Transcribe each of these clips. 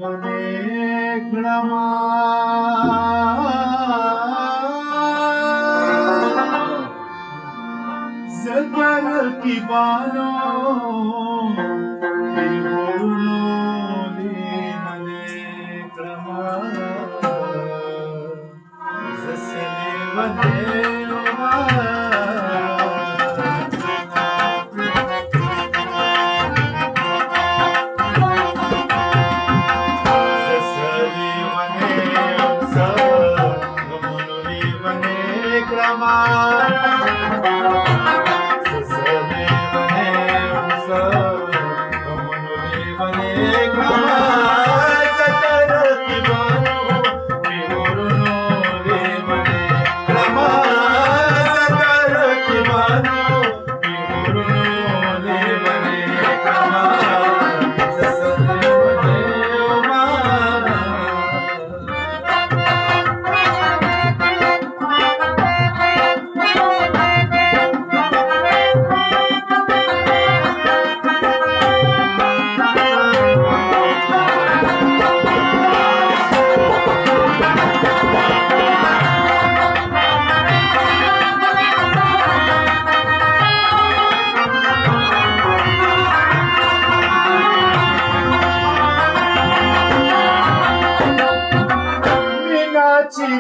बने क्रमा जगर की बानो बने क्रमा जसले बने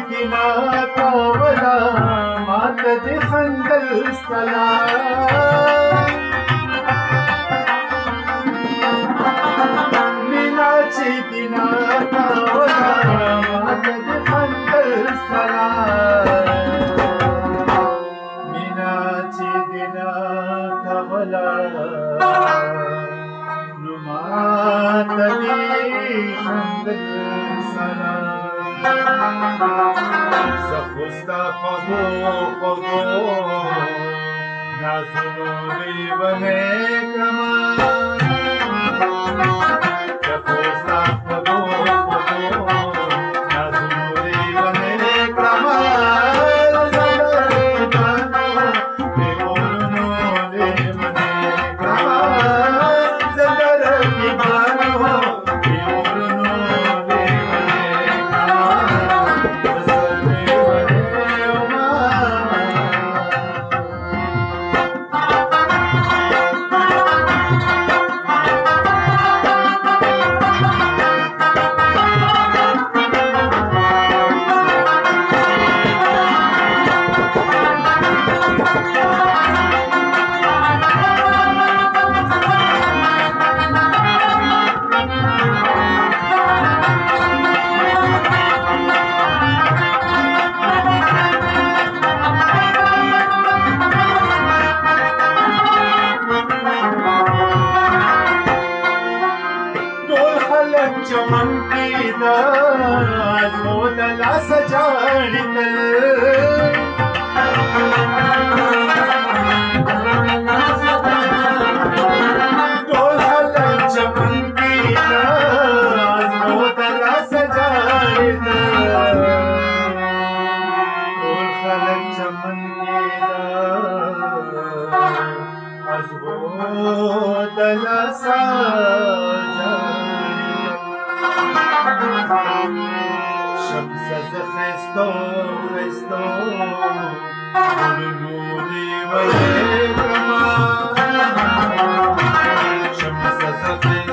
दिना कावला मात खंदल सलाम मीनाची दिना कावला मात खंदल सलाम मीनाची दिना कावला मात खंदल सलाम सखुस्ता खगो नाजुरी बने क्रमा सखुस्ता खगो नाजुरी बने क्रमा चमन की दाला सजाड़ित चमन की दाला सजाड़ित चमन की दाला شمس خستو خستو نوری ولی کما شمس خستو